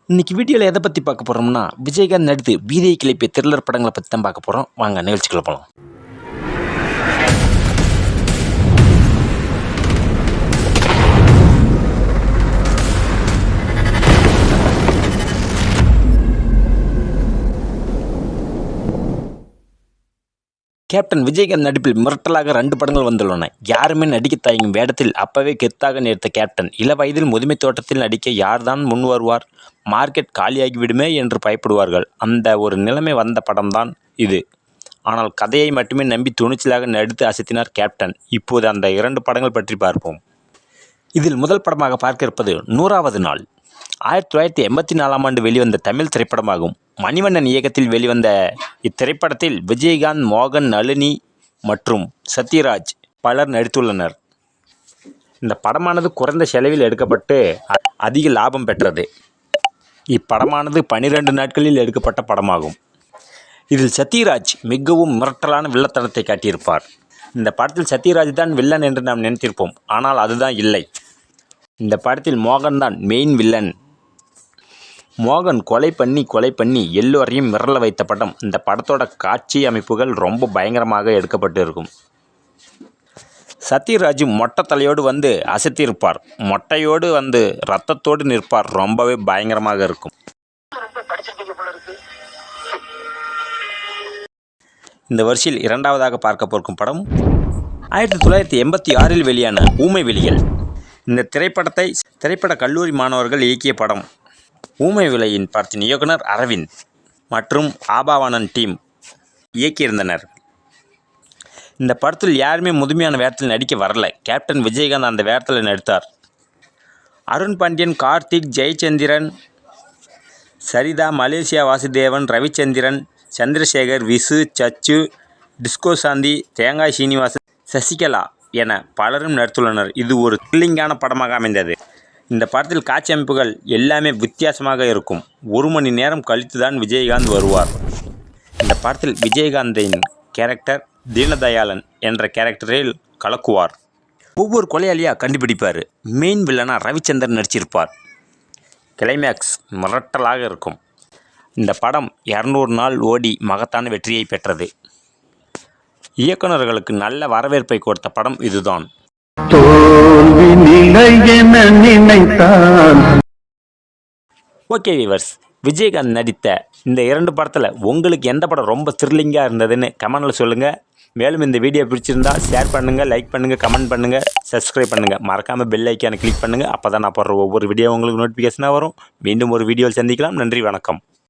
இன்னைக்கு வீடியோவில் எதை பற்றி பார்க்க போகிறோம்னா, விஜயகாந்த் நடித்து வீதியை கிளப்பிய த்ரில்லர் படங்களை பற்றி தான் பார்க்க போகிறோம். வாங்க நிகழ்ச்சிக்குள்ள போகலாம். கேப்டன் விஜயகாந்த் நடிப்பில் மிரட்டலாக 2 படங்கள் வந்துள்ளன. யாருமே நடிக்க தயங்கும் வேடத்தில் அப்பவே கெத்தாக நேர்த்த கேப்டன் இள வயதில் முதுமை தோட்டத்தில் நடிக்க யார்தான் முன் வருவார்? மார்க்கெட் காலியாகிவிடுமே என்று பயப்படுவார்கள். அந்த ஒரு நிலைமை வந்த படம்தான் இது. ஆனால் கதையை மட்டுமே நம்பி துணிச்சலாக நடித்து அசத்தினார் கேப்டன். இப்போது அந்த 2 படங்கள் பற்றி பார்ப்போம். இதில் முதல் படமாக பார்க்க இருப்பது 100வது நாள். 1984ஆம் ஆண்டு வெளிவந்த தமிழ் திரைப்படமாகும். மணிவண்ணன் இயக்கத்தில் வெளிவந்த இத்திரைப்படத்தில் விஜயகாந்த், மோகன், நளினி மற்றும் சத்யராஜ் பலர் நடித்துள்ளனர். இந்த படமானது குறைந்த செலவில் எடுக்கப்பட்டு அதிக லாபம் பெற்றது. இப்படமானது 12 நாட்களில் எடுக்கப்பட்ட படமாகும். இதில் சத்யராஜ் மிகவும் மிரட்டலான வில்லத்தனத்தை காட்டியிருப்பார். இந்த படத்தில் சத்யராஜ் தான் வில்லன் என்று நாம் நினைத்திருப்போம். ஆனால் அதுதான் இல்லை. இந்த படத்தில் மோகன் தான் மெயின் வில்லன். மோகன் கொலை பண்ணி எல்லோரையும் மிரள வைத்த படம். இந்த படத்தோட காட்சி அமைப்புகள் ரொம்ப பயங்கரமாக எடுக்கப்பட்டு இருக்கும். சத்யராஜ் மொட்டை தலையோடு வந்து அசத்தியிருப்பார். மொட்டையோடு வந்து ரத்தத்தோடு நிற்பார். ரொம்பவே பயங்கரமாக இருக்கும். இந்த வரிசையில் 2வதாக பார்க்க போகும் படம் 1986இல் வெளியான ஊமை விழிகள். இந்த திரைப்படத்தை திரைப்பட கல்லூரி மாணவர்கள் இயக்கிய படம். ஊமை விழியின் படத்தின் இயக்குனர் அரவிந்த் மற்றும் ஆபாவானன் டீம் இயக்கியிருந்தனர். இந்த படத்தில் யாருமே முதுமையான வேடத்தில் நடிக்க வரல. கேப்டன் விஜயகாந்த் அந்த வேடத்தில் நடித்தார். அருண் பாண்டியன், கார்த்திக், ஜெயச்சந்திரன், சரிதா, மலேசியா வாசுதேவன், ரவிச்சந்திரன், சந்திரசேகர், விசு, சச்சு, டிஸ்கோ சாந்தி, தேங்காய் சீனிவாசன், சசிகலா என பலரும் நடித்துள்ளனர். இது ஒரு த்ரில்லிங்கான படமாக அமைந்தது. இந்த படத்தில் காட்சி அமைப்புகள் எல்லாமே வித்தியாசமாக இருக்கும். 1 மணி நேரம் கழித்து தான் விஜயகாந்த் வருவார். இந்த படத்தில் விஜயகாந்தின் கேரக்டர் தீனதயாளன் என்ற கேரக்டரில் கலக்குவார். ஒவ்வொரு கொலையாளியாக கண்டுபிடிப்பார். மெயின் வில்லனாக ரவிச்சந்திரன் நடிச்சிருப்பார். கிளைமேக்ஸ் மிரட்டலாக இருக்கும். இந்த படம் 200 நாள் ஓடி மகத்தான வெற்றியை பெற்றது. இயக்குநர்களுக்கு நல்ல வரவேற்பை கொடுத்த படம் இதுதான். ஓகே வியூவர்ஸ், விஜயகாந்த் நடித்த இந்த 2 படத்தில் உங்களுக்கு எந்த படம் ரொம்ப த்ரில்லிங்காக இருந்ததுன்னு கமெண்டில் சொல்லுங்கள். மேலும் இந்த வீடியோ பிடிச்சிருந்தா ஷேர் பண்ணுங்கள், லைக் பண்ணுங்கள், கமெண்ட் பண்ணுங்கள், சப்ஸ்கிரைப் பண்ணுங்கள். மறக்காமல் பெல் ஐக்கானை கிளிக் பண்ணுங்கள். அப்போ தான் நான் போடுற ஒவ்வொரு வீடியோ உங்களுக்கு நோட்டிஃபிகேஷனாக வரும். மீண்டும் ஒரு வீடியோவில் சந்திக்கலாம். நன்றி, வணக்கம்.